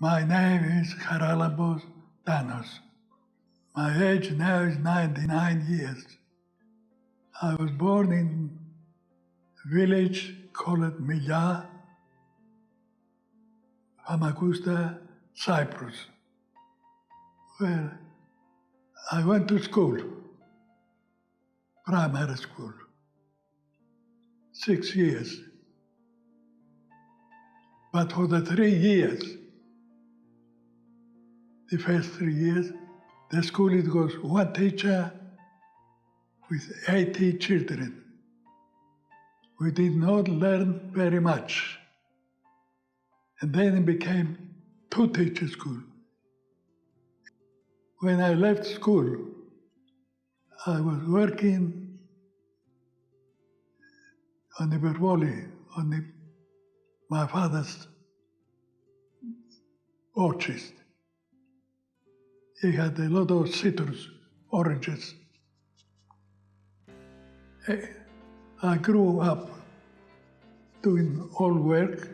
My name is Haralambos Tanos. My age now is 99 years. I was born in a village called Milya, Famagusta, Cyprus, where I went to school, primary school, 6 years. But for the 3 years, the first 3 years, the school, it was one teacher with 80 children. We did not learn very much. And then it became two-teacher school. When I left school, I was working on the Berwoli, on my father's orchard. He had a lot of citrus, oranges. I grew up doing all work,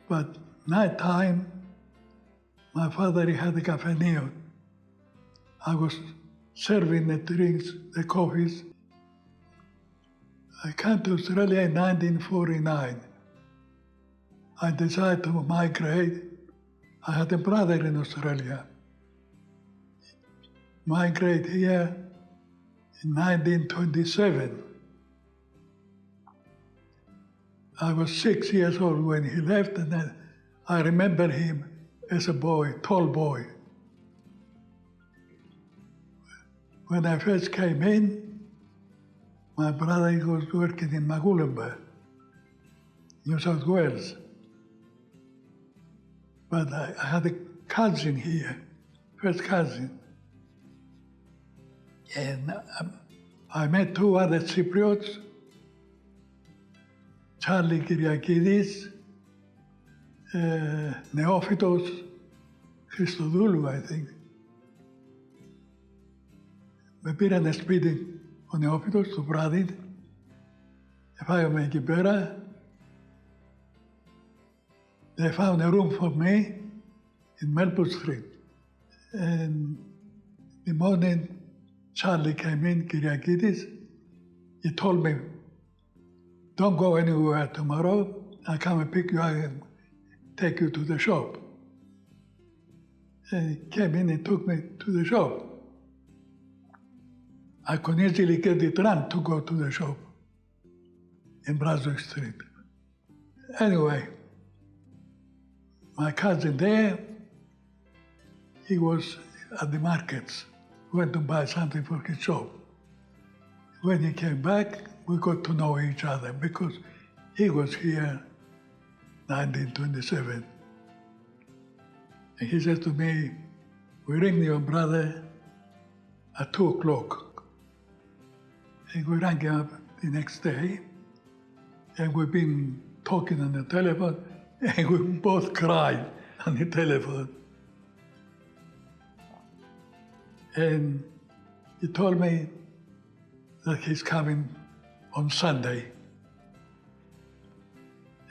but night time, my father had a cafeteria. I was serving the drinks, the coffees. I came to Australia in 1949. I decided to migrate. I had a brother in Australia. Migrate here in 1927. I was 6 years old when he left, and I remember him as a boy, tall boy. When I first came in, my brother was working in Magulamba, New South Wales. But I had a cousin here, first cousin. And I met two other Cypriots, Charlie Kyriakidis, Neophytos Christodoulou, I think. Με πήρανε σπίτι ο Νεόφυτος το βράδυ, φάγαμε εκεί πέρα. They found a room for me in Melbourne Street. And the morning Charlie came in, Kyriakidis, he told me, don't go anywhere tomorrow, I'll come and pick you up and take you to the shop. And he came in and took me to the shop. I could easily get the tram to go to the shop in Brunswick Street. Anyway, my cousin there, he was at the markets, went to buy something for his shop. When he came back, we got to know each other because he was here 1927. And he said to me, we ring your brother at 2 o'clock. And we rang him up the next day, and we've been talking on the telephone, and we both cried on the telephone. And he told me that he's coming on Sunday.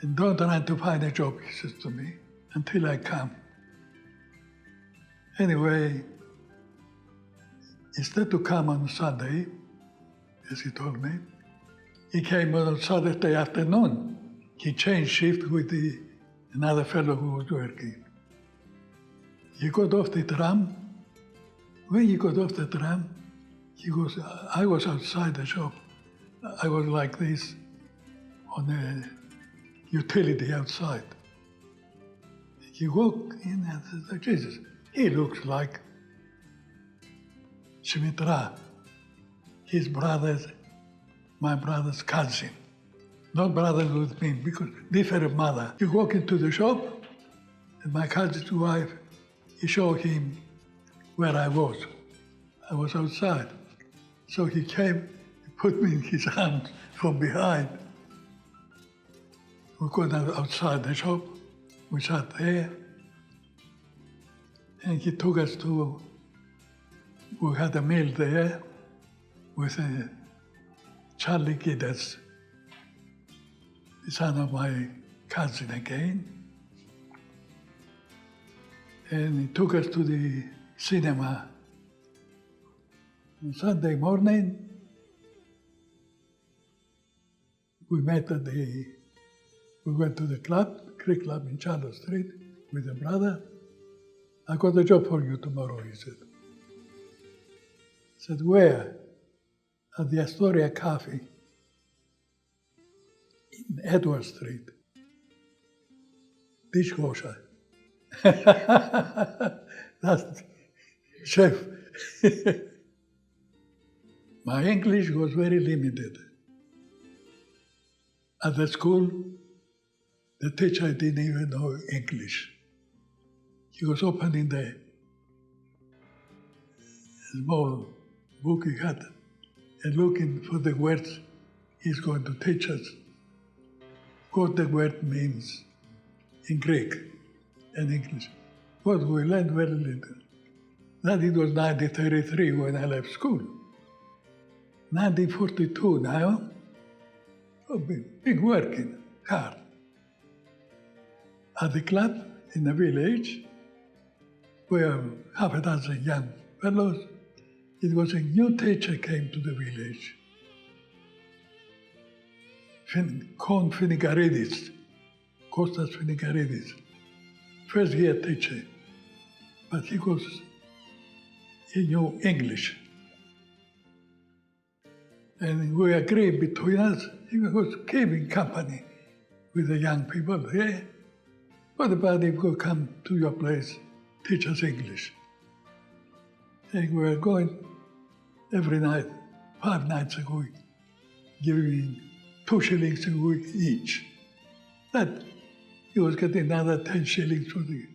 And don't run to find a job, he says to me, until I come. Anyway, instead to come on Sunday, as he told me, he came on Saturday afternoon. He changed shift with another fellow who was working. He got off the tram. When he got off the tram, I was outside the shop. I was like this on a utility outside. He walked in and said, Jesus, he looks like Shimitra, my brother's cousin. Not brothers with me, because different mother. He walked into the shop, and my cousin's wife, he showed him where I was. I was outside. So he came, he put me in his arms from behind. We got outside the shop, we sat there, and he took us we had a meal there with Charlie Kyriakidis, the son of my cousin again. and he took us to the cinema. On Sunday morning, we went to the club, Creek Club in Charlotte Street with a brother. I got a job for you tomorrow, he said. I said, where? At the Astoria Cafe in Edward Street. Dishwasher. That's chef. My English was very limited. At the school, the teacher didn't even know English. He was opening the small book he had and looking for the words he's going to teach us, what the word means in Greek and English. What we learned very little. That it was 1933 when I left school. 1942 now, I've been working hard. At the club in the village, we have half a dozen young fellows. It was a new teacher came to the village, Kostas Finigaridis, first year teacher, but he knew English. And we agreed between us, he was keeping company with the young people here. What about if we come to your place, teach us English? And we were going every night, 5 nights a week, giving 2 shillings a week each. That he was getting another 10 shillings for the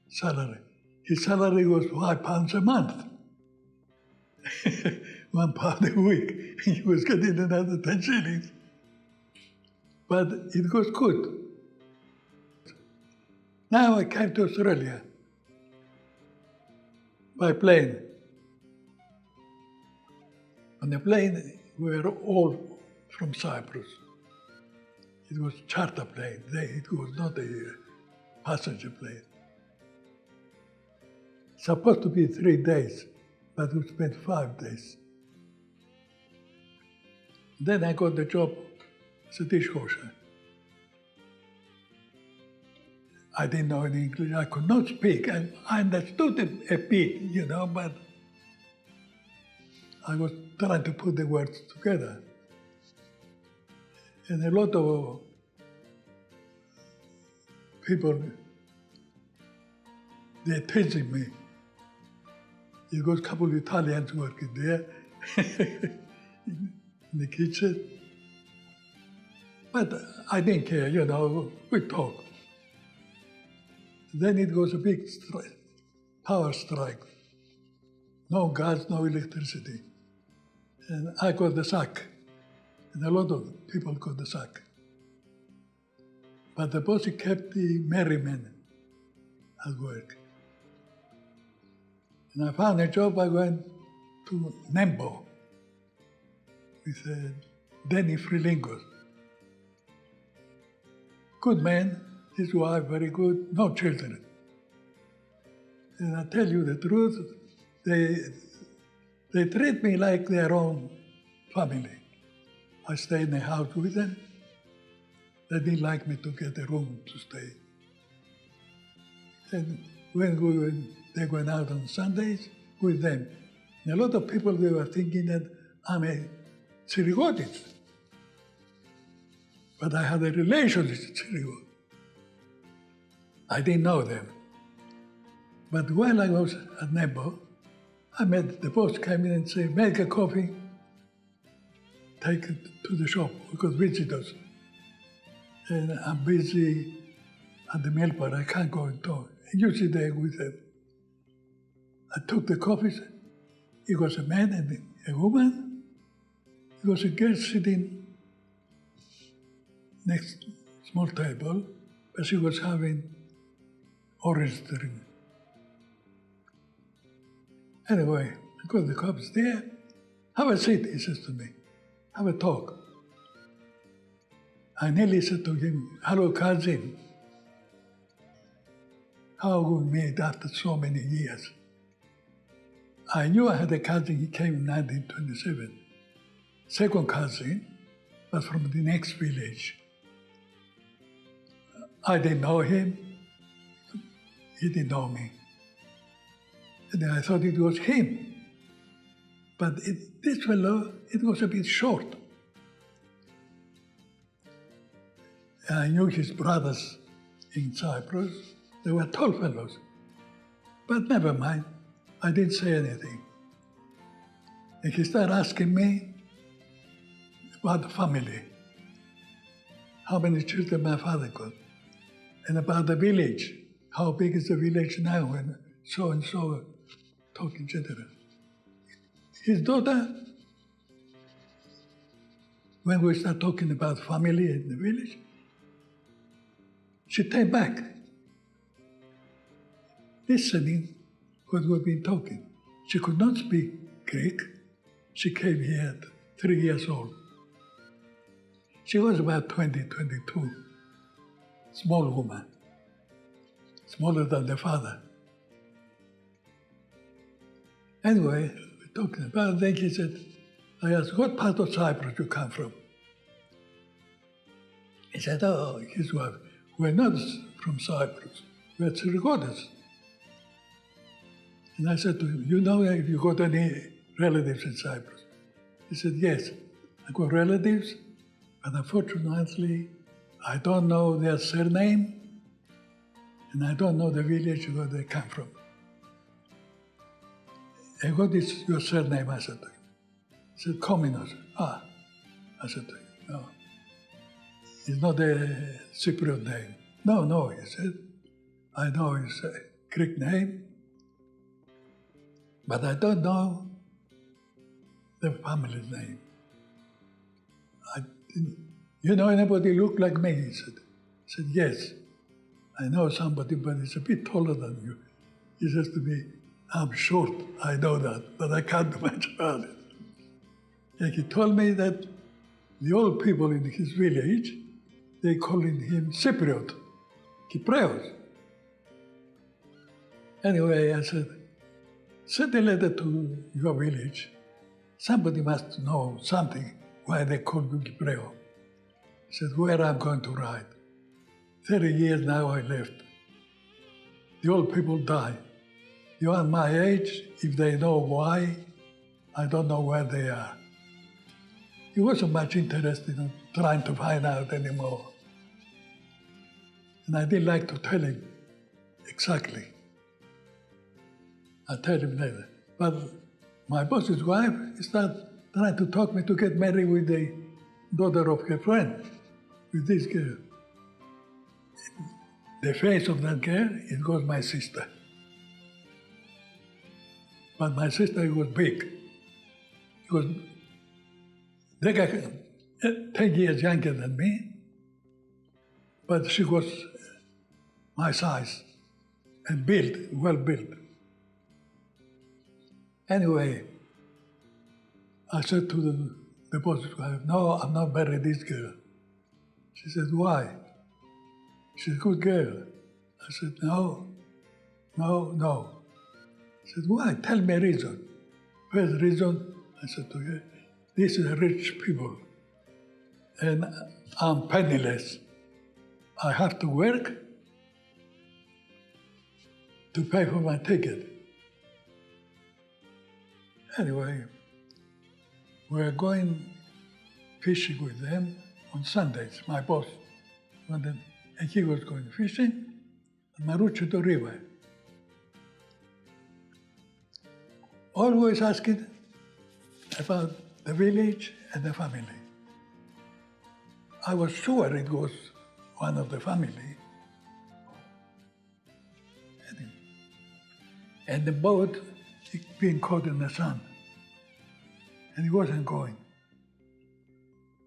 salary. His salary was £5 a month. £1 a week. He was getting another 10 shillings. But it was good. Now I came to Australia by plane. On the plane, we were all from Cyprus. It was a charter plane. It was not a passenger plane. Supposed to be 3 days, but we spent 5 days. Then I got the job as a dishwasher. I didn't know any English. I could not speak. I understood a bit, but I was trying to put the words together. And a lot of people, they're teasing me. There was a couple of Italians working there in the kitchen. But I didn't care, we talk. Then it was a big power strike. No gas, no electricity. And I got the sack. And a lot of people got the sack. But the boss kept the merrymen at work. And I found a job. I went to Nembo with Denny Frilingos. Good man, his wife very good, no children. And I tell you the truth, they treat me like their own family. I stay in the house with them. They didn't like me to get a room to stay. And when they went out on Sundays with them, and a lot of people, they were thinking that I'm a Syrigotis. But I had a relation with Syrigotis. I didn't know them. But while I was at Nebo, I met the boss came in and said, make a coffee, take it to the shop, because visitors. And I'm busy at the mail bar, I can't go and talk. And you sit there with them. I took the coffee, it was a man and a woman. It was a girl sitting next small table, but she was having orange drink. Anyway, I got the cups there. Have a seat, he says to me. Have a talk. I nearly said to him, hello, cousin. how we met after so many years. I knew I had a cousin, he came in 1927. Second cousin was from the next village. I didn't know him, he didn't know me. And I thought it was him. But this fellow, it was a bit short. I knew his brothers in Cyprus. They were tall fellows. But never mind, I didn't say anything. And he started asking me about the family, how many children my father got, and about the village, how big is the village now, and so, talking general. His daughter, when we start talking about family in the village, she came back, listening what we've been talking. She could not speak Greek. She came here at 3 years old. She was about 20, 22, small woman, smaller than the father. Anyway, we're talking about it. Then he said, I asked, what part of Cyprus you come from? He said, oh, his wife, we're not from Cyprus, we're Cypriots. And I said to him, you know if you got any relatives in Cyprus? He said, yes, I got relatives, but unfortunately, I don't know their surname, and I don't know the village where they come from. And what is your surname? I said to him. He said, Kominos. Ah, I said to him, no. It's not a Cypriot name. No, he said. I know it's a Greek name, but I don't know the family's name. I didn't, you know anybody look like me? He said. I said, yes. I know somebody, but he's a bit taller than you. He says to me, I'm short, I know that, but I can't do much about it. And he told me that the old people in his village, they calling him Cypriot, Kyprios. Anyway, I said, send a letter to your village. Somebody must know something why they call you Kyprios. He said, where I'm going to write. 30 years now I left. The old people die. You are my age, if they know why, I don't know where they are. He wasn't much interested in trying to find out anymore. And I didn't like to tell him exactly. I tell him later. But my boss's wife started trying to talk me to get married with the daughter of her friend, with this girl. The face of that girl, it was my sister. But my sister was big. She was 10 years younger than me, but she was my size and built, well built. Anyway, I said to the boss's wife, no, I'm not marrying this girl. She said, why? She's a good girl. I said, no. She said, why? Tell me a reason. First reason, I said to her, these are rich people, and I'm penniless. I have to work to pay for my ticket. Anyway, we're going fishing with them on Sundays, my boss. And he was going fishing on Maruchito River. Always asking about the village and the family. I was sure it was one of the family. And the boat being caught in the sun. And he wasn't going.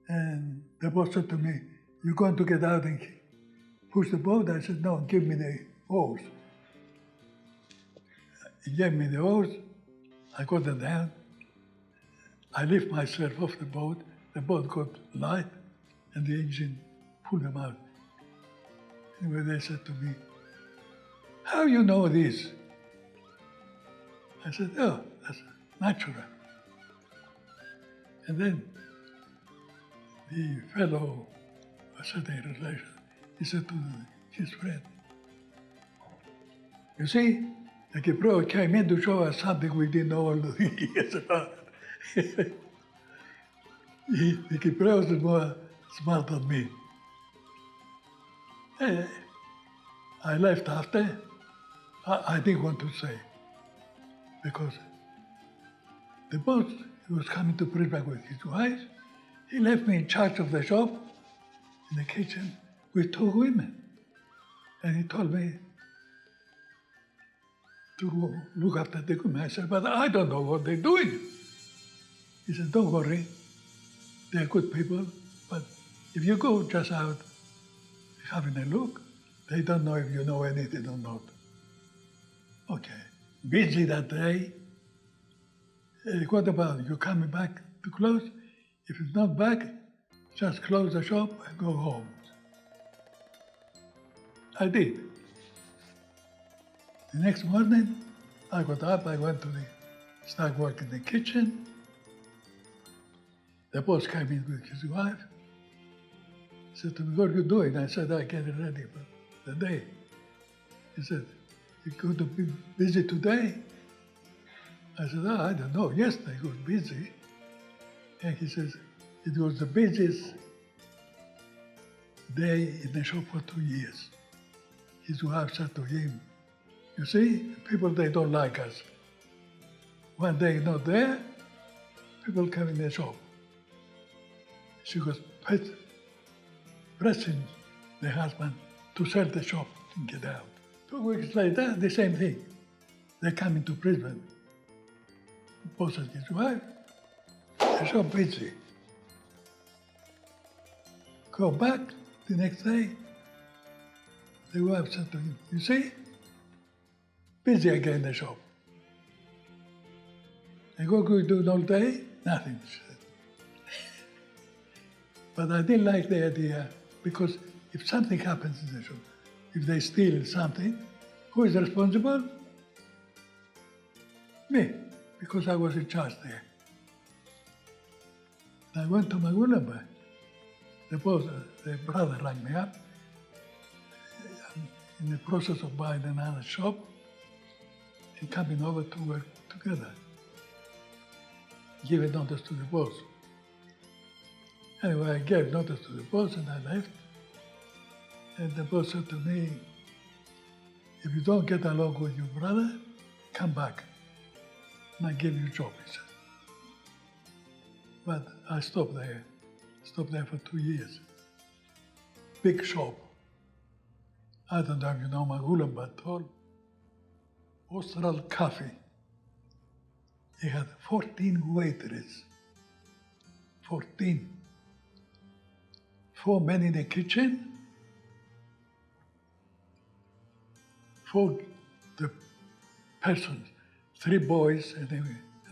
And the boss said to me, you're going to get out and push the boat? I said, no, give me the oars. He gave me the oars. I got them down. I lift myself off the boat got light, and the engine pulled them out. Anyway, they said to me, how you know this? I said, oh, that's natural. And then the fellow was sitting in relation. He said to his friend, you see, the Kipro came in to show us something we didn't know all the years about. The Kipro is more smart than me. I left after. I didn't want to say, because the boss, he was coming to Brisbane with his wife. He left me in charge of the shop, in the kitchen, with two women. And he told me to look after the women. I said, but I don't know what they're doing. He said, don't worry, they're good people, but if you go just out having a look, they don't know if you know anything or not. Okay, busy that day. What about you coming back to close? If it's not back, just close the shop and go home. I did. The next morning, I got up, I went to start working in the kitchen. The boss came in with his wife. He said to me, what are you doing? I said, I get it ready for the day. He said, you're going to be busy today? I said, oh, I don't know. Yesterday I was busy. And he says, it was the busiest day in the shop for 2 years. His wife said to him, you see, people, they don't like us. One day not there, people come in the shop. She was pressing the husband to sell the shop and get out. 2 weeks later, the same thing. They come into Brisbane. Boss and his wife, the shop busy. Go back the next day, the wife said to him, you see, busy again the shop. And what could you do all day? Nothing, she said. But I didn't like the idea, because if something happens in the shop, if they steal something, who is responsible? Me, because I was in charge there. I went to Magulamba. The boss, the brother rang me up. I'm in the process of buying another shop and coming over to work together. Give a notice to the boss. Anyway, I gave notice to the boss and I left. And the boss said to me, if you don't get along with your brother, come back. And I give you a job, he said. But I stopped there for 2 years. Big shop. I don't know if you know Magulamba at all. Austral Coffee. He had 14 waitresses. 14. 4 men in the kitchen. 4 the persons, 3 boys and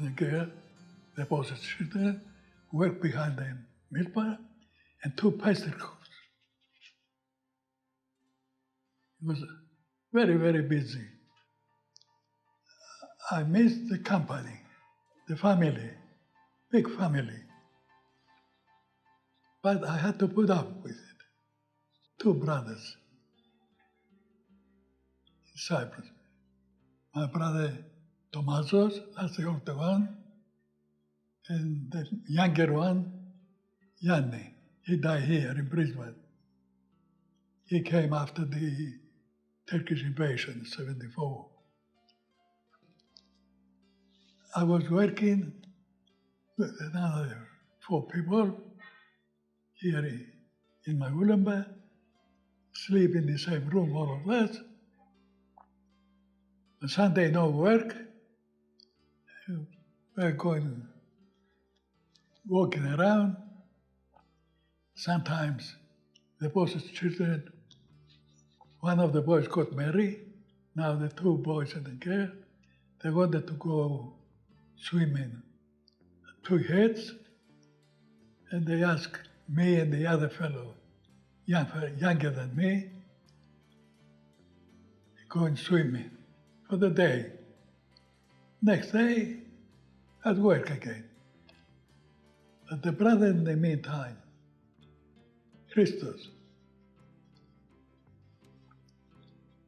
a girl, the boss's children, work behind the milk bar, and 2 pastry cooks. It was very, very busy. I missed the company, the family, big family. But I had to put up with it. 2 brothers in Cyprus. My brother Tomasos, that's the older one, and the younger one, Yanni. He died here in Brisbane. He came after the Turkish invasion in '74. I was working with another 4 people here in Magulamba, sleep in the same room, all of us. On Sunday, no work. We're going, walking around. Sometimes the boss's children, one of the boys got married. Now the 2 boys and the girl, they wanted to go swimming at 2 heads, and they asked me and the other fellow, younger than me, going swimming for the day. Next day, at work again. But the brother in the meantime, Christos,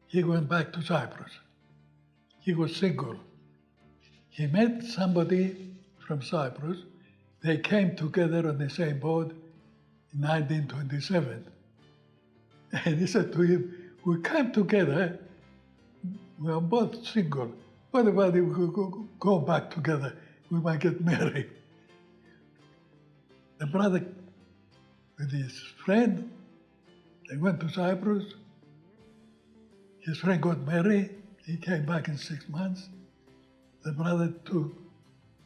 he went back to Cyprus. He was single. He met somebody from Cyprus. They came together on the same boat in 1927. And he said to him, we came together, we are both single. What about if we go back together? We might get married. The brother with his friend, they went to Cyprus. His friend got married. He came back in 6 months. The brother took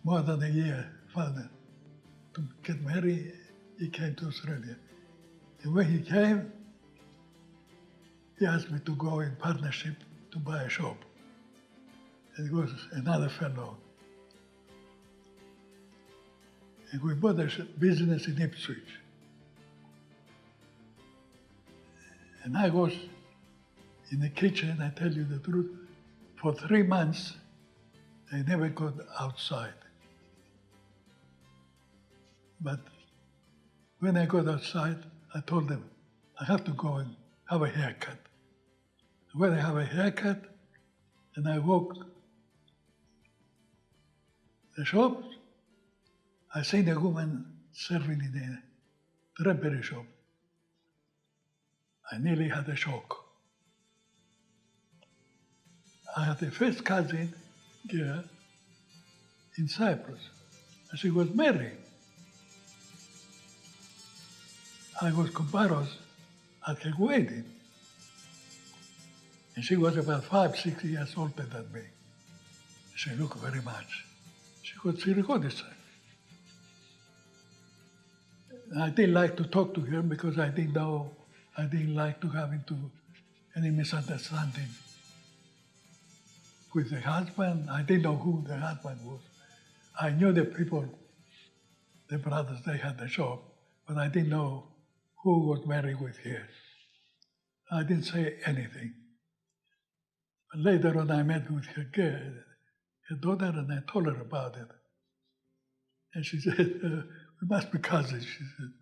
more than a year further to get married. He came to Australia. And when he came, he asked me to go in partnership to buy a shop. And it was another fellow. And we bought a business in Ipswich. And I was in the kitchen, I tell you the truth, for 3 months, I never got outside. But when I got outside, I told them, I have to go and have a haircut. When I have a haircut, and I walk the shop, I seen a woman serving in a drapery shop. I nearly had a shock. I had a first cousin girl in Cyprus, and she was married. I was comparos at her wedding, and she was about 5, 6 years older than me. She looked very much. She was Syriac. I didn't like to talk to her because I didn't like to have into any misunderstanding with the husband. I didn't know who the husband was. I knew the people, the brothers, they had the shop, but I didn't know who was married with her. I didn't say anything. But later on, I met with her girl, her daughter, and I told her about it. And she said, we must be cousins. She said,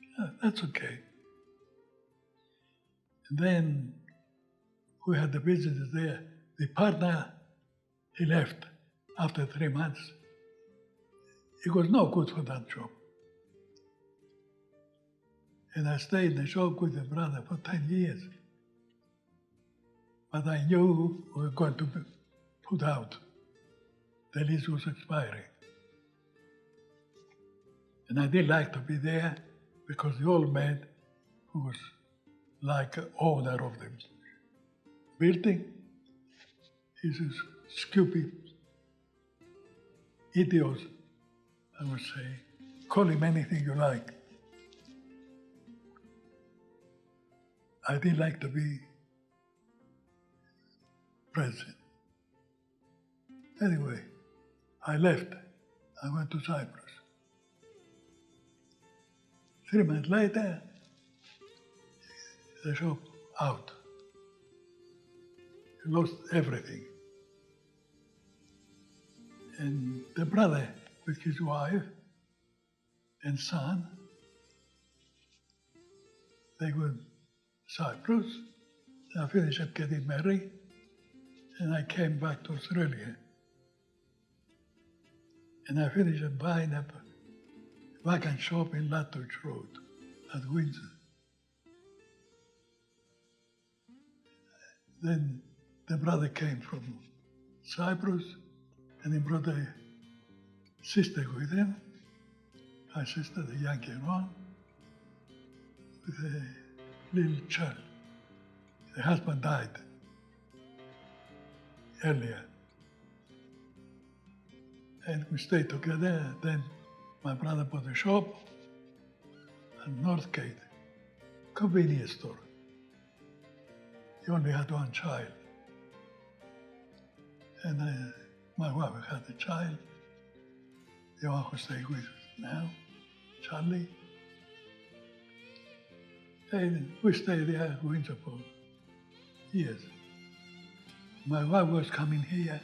"Yeah, that's okay." And then we had the business there. The partner, he left after 3 months. He was no good for that job. And I stayed in the shop with the brother for 10 years. But I knew we were going to be put out. The lease was expiring. And I didn't like to be there because the old man, who was like owner of the building, he's a stupid idiot, I would say. Call him anything you like. I didn't like to be present. Anyway, I left. I went to Cyprus. 3 months later, the shop out. He lost everything. And the brother with his wife and son, they went to Cyprus. I finished up getting married, and I came back to Australia. And I finished up buying a wagon shop in Lutwich Road at Windsor. Then the brother came from Cyprus, and he brought a sister with him, my sister, the younger one, with a little child. The husband died earlier. And we stayed together. Then my brother bought a shop at Northgate, convenience store. He only had one child. And my wife had a child, the one who stays with us now, Charlie. And we stayed there at Windsor for years. My wife was coming here,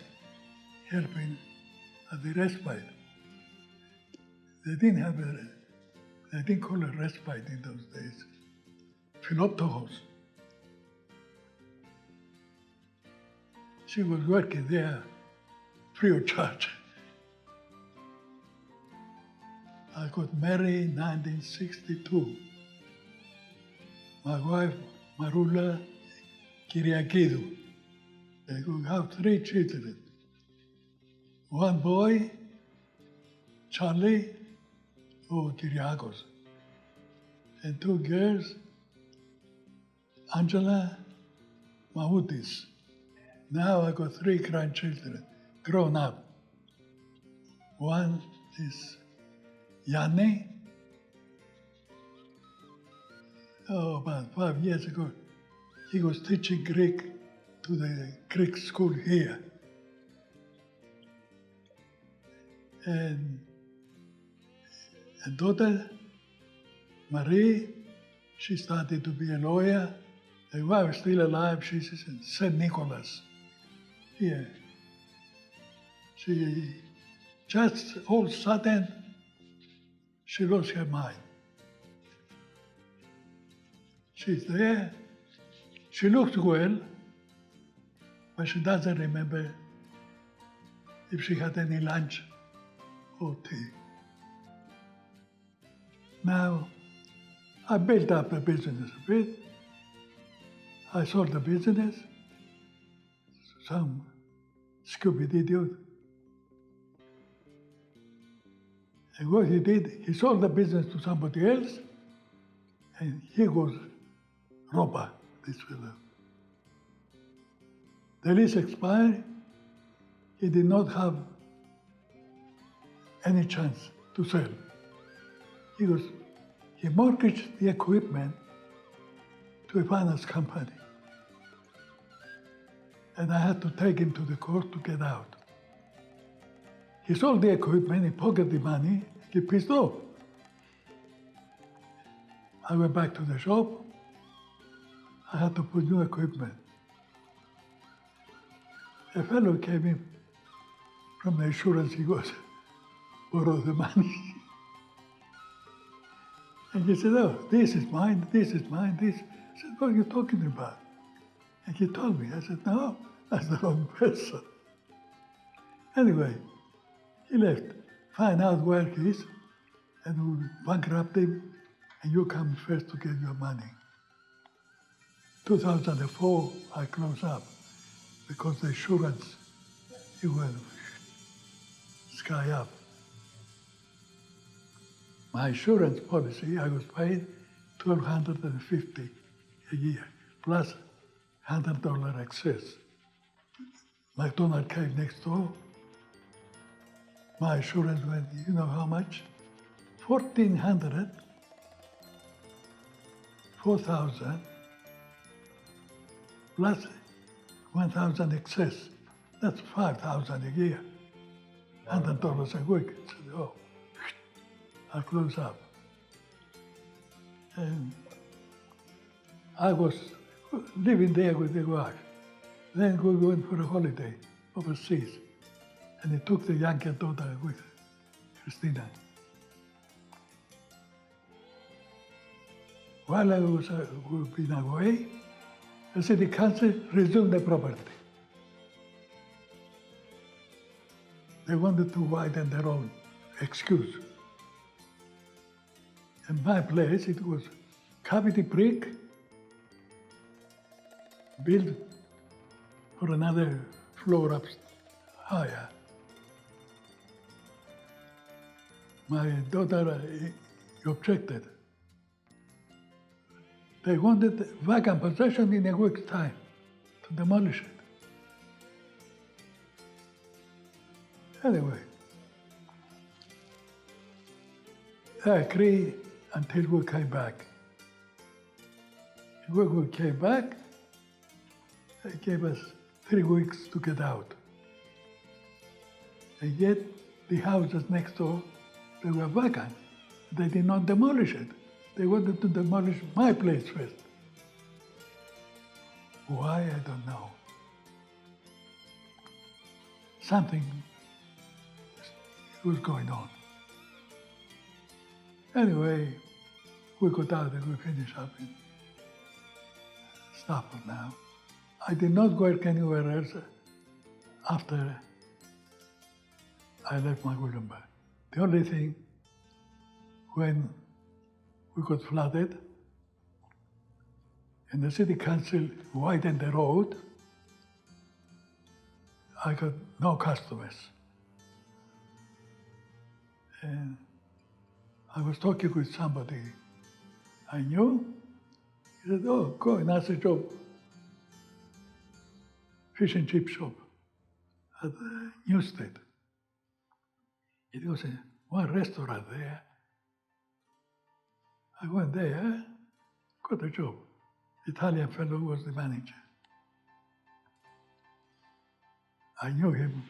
helping at the respite. They didn't call it respite in those days. Philoptochos. She was working there free of charge. I got married in 1962. My wife, Marula Kyriakidou. They could have 3 children. 1 boy, Charlie, Kyriakos, and 2 girls, Angela, Mahutis. Now I got 3 grandchildren, grown up. One is Yanni. About 5 years ago, he was teaching Greek to the Greek school here. And a daughter, Marie, she started to be a lawyer. The wife is still alive, she's in St. Nicholas. Here. She just all of a sudden, she lost her mind. She's there, she looks well, but she doesn't remember if she had any lunch or tea. Now, I built up the business a bit. I sold the business to some stupid idiot. And what he did, he sold the business to somebody else, and he goes robber, this fellow. The lease expired, he did not have any chance to sell. He mortgaged the equipment to a finance company. And I had to take him to the court to get out. He sold the equipment, he pocketed the money, he pissed off. I went back to the shop, I had to put new equipment. A fellow came in from the insurance, he goes, borrow the money. And he said, oh, this is mine, this is mine, this. I said, what are you talking about? And he told me. I said, no, that's the wrong person. Anyway, he left. Find out where he is, and we'll bankrupt him, and you come first to get your money. 2004, I closed up because the insurance, it went sky up. My insurance policy, I was paid $1,250 a year, plus $100 excess. McDonald came next door. My insurance went, you know how much? $1,400, $4,000, plus $1,000 excess. That's $5,000 a year, $100 a week. I said, oh, I close up. And I was living there with the wife. Then we went for a holiday overseas. And he took the younger daughter with Christina. While I was being away, the city council resumed the property. They wanted to widen their own excuse. In my place, it was cavity brick, built for another floor up higher. My daughter objected. They wanted vacant possession in a week's time to demolish it. Anyway, I agreed until we came back. When we came back, they gave us 3 weeks to get out. And yet, the houses next door, they were vacant. They did not demolish it. They wanted to demolish my place first. Why, I don't know. something was going on. Anyway, we got out and we finished up in Stafford now. I did not work anywhere else after I left Magulumba. The only thing, when we got flooded and the city council widened the road, I got no customers. And I was talking with somebody I knew. He said, oh, go and ask a job. Fish and chip shop at Newstead. It was one restaurant there. I went there, got a job. Italian fellow was the manager. I knew him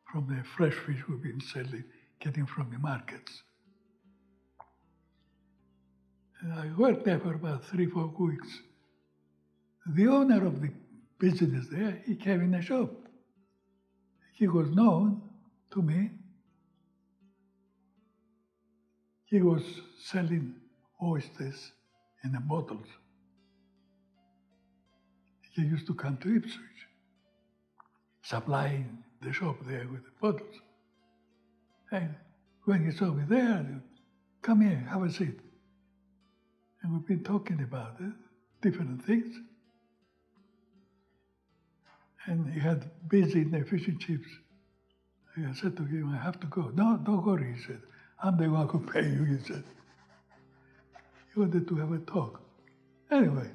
from the fresh fish we've been selling, getting from the markets. And I worked there for about 3-4 weeks. The owner of the business there, he came in the shop. He was known to me. He was selling oysters in the bottles. He used to come to Ipswich, supplying the shop there with the bottles. And when he saw me there, he said, come here, have a seat. And we've been talking about it, different things. And he had busy in the fish and chips. I said to him, I have to go. No, don't worry, he said. I'm the one who pay you, he said. He wanted to have a talk. Anyway,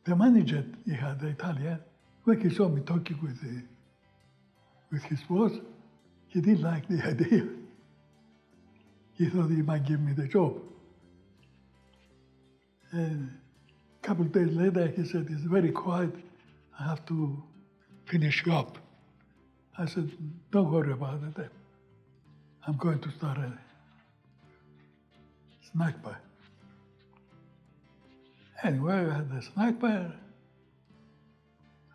the manager he had, the Italian, when he saw me talking with his boss, he didn't like the idea. He thought he might give me the job. And a couple of days later, he said, it's very quiet, I have to finish you up. I said, don't worry about it. I'm going to start a snack bar. Anyway, I had a snack bar.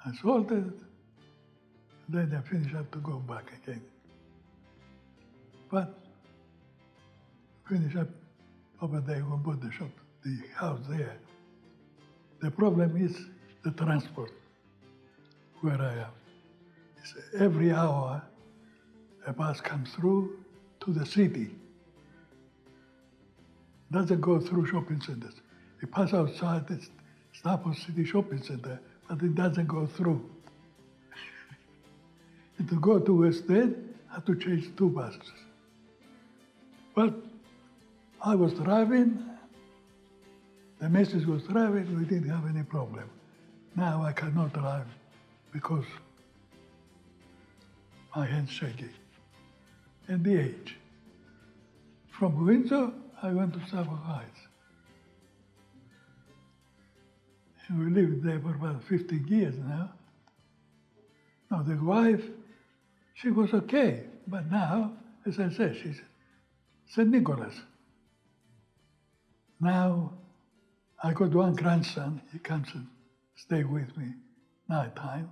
I sold it. Then I finished up to go back again. But finish up over there, we bought the shop, the house there. The problem is the transport where I am. It's every hour a bus comes through to the city. Doesn't go through shopping centers. It passes outside the Stafford City Shopping Center, but it doesn't go through. And to go to West End, I have to change 2 buses. But I was driving, the missus was driving, we didn't have any problem. Now I cannot drive because my hand's shaky. And the age. From Windsor, I went to Suffolk Heights. And we lived there for about 15 years now. Now the wife, she was okay, but now, as I said, she's St. Nicholas. Now, I got one grandson, he comes and stay with me night time.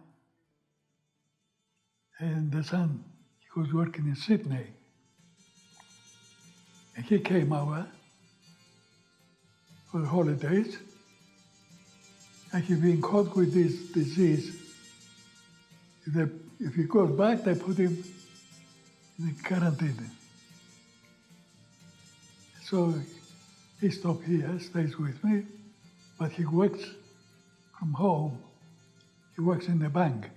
And the son, he was working in Sydney. And he came over for the holidays. And he been caught with this disease. If he goes back, they put him in quarantine. So he stopped here, stays with me, but he works from home. He works in the bank.